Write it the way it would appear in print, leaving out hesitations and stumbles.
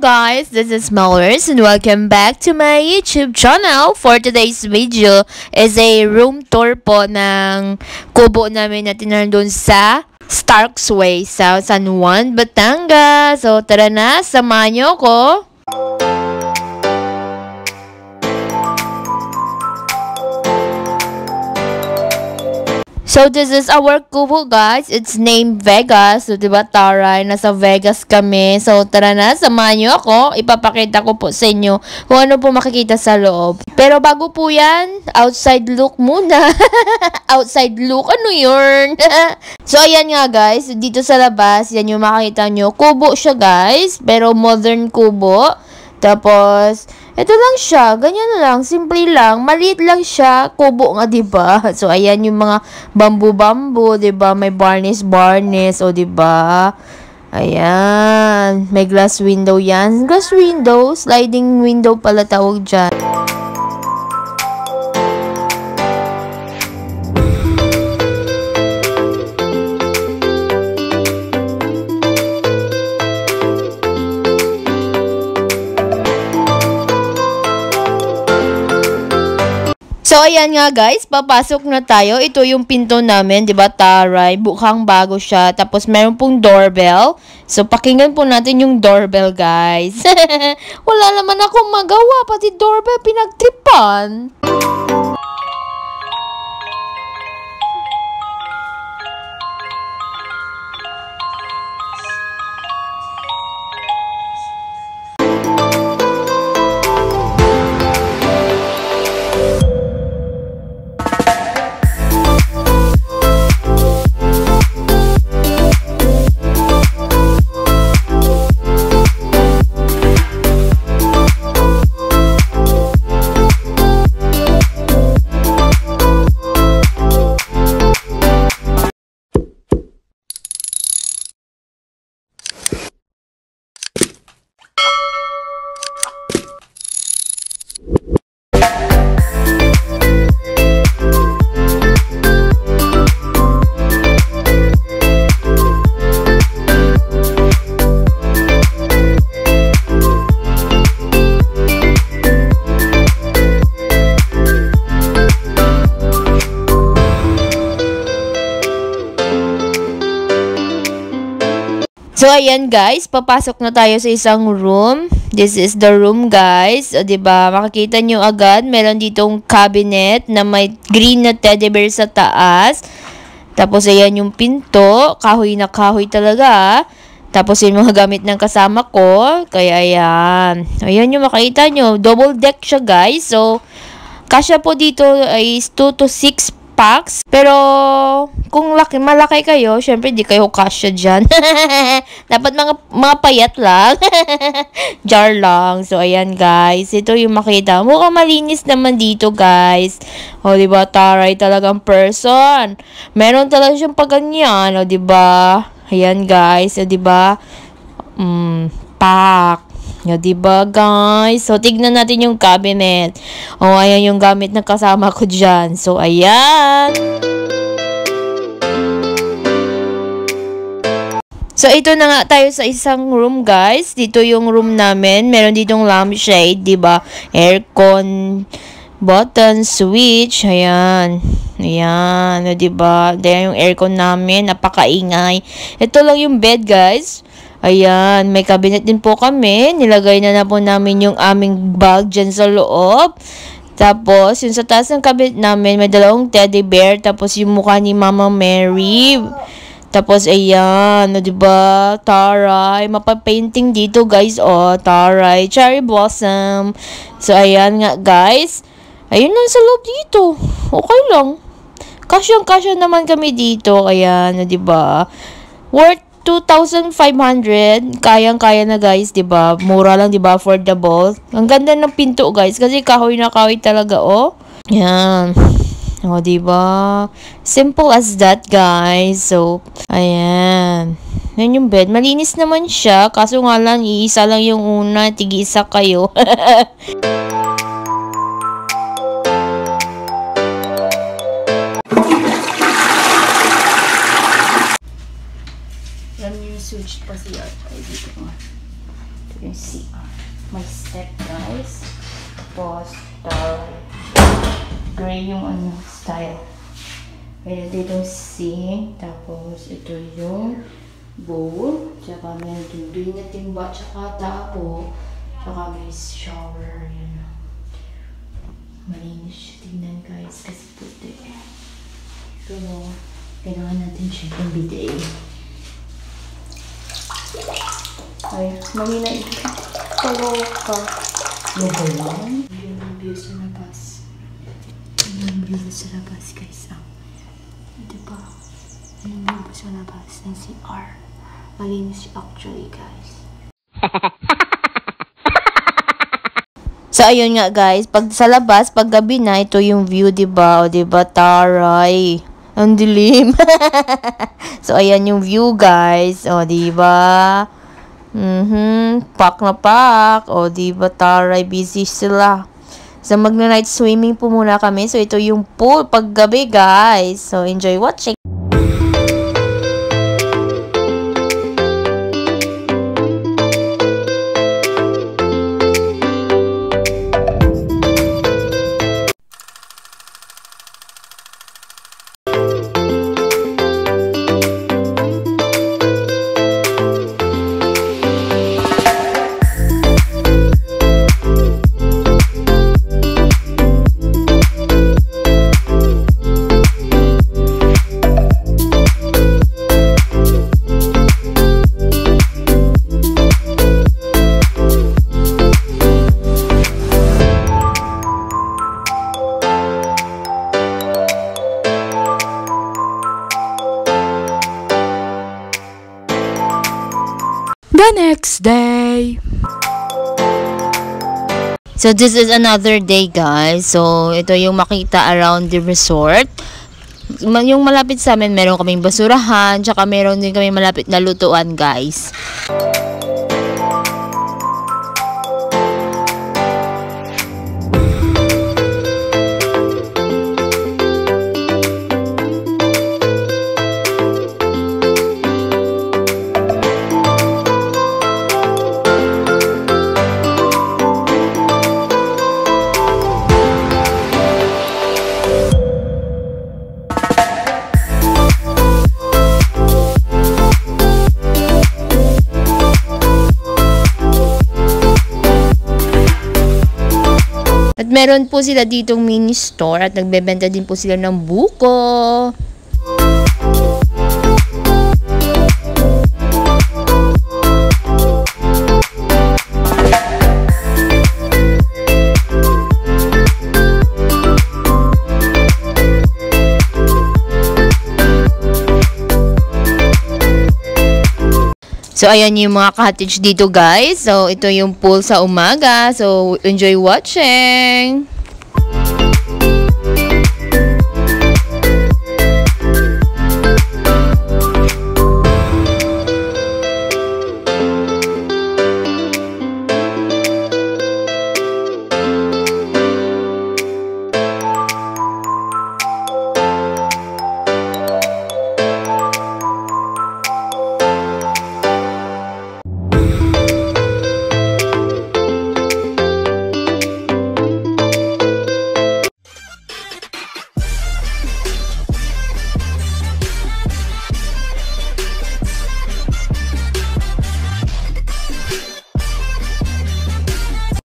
guys, this is Melers and welcome back to my YouTube channel. For today's video is a room tour po ng kubo namin na tinaran doon sa Starks Way sa San Juan, Batangas. So tara na, samahan niyo ko. So, this is our kubo, guys. It's named Vegas. So, diba, Taray? Nasa Vegas kami. So, tara na. Samahan nyo ako. Ipapakita ko po sa inyo kung ano po makikita sa loob. Pero bago po yan, outside look muna. Outside look? Ano yun? So, ayan nga, guys. Dito sa labas, yan yung makikita nyo. Kubo siya, guys. Pero modern kubo. Tapos, ito lang siya. Ganyan na lang. Simple lang. Maliit lang siya. Kubo nga, diba? So, ayan yung mga bambu-bambu, diba? May barnis-barnis, o diba? Ayan. May glass window yan. Glass window. Sliding window pala tawag dyan. So, ayan nga guys, papasok na tayo. Ito yung pinto namin, di ba, Taray? Bukhang bago siya. Tapos, meron pong doorbell. So, pakinggan po natin yung doorbell, guys. Wala naman akong magawa, pati doorbell pinagtripan. So, ayan guys, papasok na tayo sa isang room. This is the room, guys. O, diba, makikita nyo agad, meron ditong cabinet na may green na teddy bear sa taas. Tapos, ayan yung pinto. Kahoy na kahoy talaga. Tapos, yung mga gamit ng kasama ko. Kaya, ayan. Ayan yung makikita nyo. Double deck siya, guys. So, kasya po dito is 2 to 6 packs. Pero, kung malaki kayo, syempre di kayo kasya dyan. Dapat mga payat lang. Jar lang. So, ayan guys. Ito yung makita. Mukhang malinis naman dito guys. O, diba? Taray talagang person. Meron talaga siyang paganyan. O, diba? Ayan guys. O, diba? Pack. O, diba guys? So, tignan natin yung cabinet. O, ayan yung gamit na kasama ko dyan. So, ayan. So, ito na nga tayo sa isang room, guys. Dito yung room namin. Meron ditong lampshade, diba? Aircon, button, switch. Ayan. Ayan. O, diba? Ayan yung aircon namin. Napakaingay. Ito lang yung bed, guys. Ayan. May cabinet din po kami. Nilagay na po namin yung aming bag dyan sa loob. Tapos, yung sa taas ng cabinet namin, may dalawang teddy bear. Tapos, yung mukha ni Mama Mary. Tapos, ayan, o, diba, Taray, mapapainting dito, guys, o, Taray, cherry blossom. So, ayan nga, guys. Ayun lang sa loob dito. Okay lang. Kasyang-kasya naman kami dito, ayan, o, diba. Worth 2,500. Kayang-kaya na, guys, diba. Mura lang, diba, affordable. Ang ganda ng pinto, guys, kasi kahoy na kahoy talaga, o. Ayan. O, diba? Simple as that, guys. So, ayan. Yan yung bed. Malinis naman siya. Kaso nga lang, iisa lang yung una. Tig-isa kayo. Yan yung switch pa siya. Ay, dito nga. Ito yung CR. May step, guys. Tapos, gray yung ano, style. Meron ditong sink. Tapos, ito yung bowl. Tsaka meron din na timba. Tsaka tabo. Tsaka may shower. Yan. Malinis siya tingnan, guys. Kasi puti. Pero, kailangan natin siya yung bidet. Ay, mahina ito. Kaloka. Ano ba yan? Yung view sa labas. Yung view sa labas, guys. Diba? Yung view sa labas ng CR. Malinis actually, guys. So, ayun nga, guys. Pag sa labas, pag gabi na, ito yung view, diba? O, diba? Taray. Ang dilim. So, ayan yung view, guys. O, diba? Pak na pak. O, diba? Taray, busy sila. So, magna-night swimming po muna kami. So, ito yung pool paggabi, guys. So, enjoy watching. The next day. So, this is another day, guys. So, ito yung makita around the resort. Yung malapit sa amin, meron kaming basurahan, tsaka meron din kaming malapit na lutuan, guys. At meron po sila ditong mini store at nagbebenta din po sila ng buko. So, ayan yung mga cottage dito, guys. So, ito yung pool sa umaga. So, enjoy watching!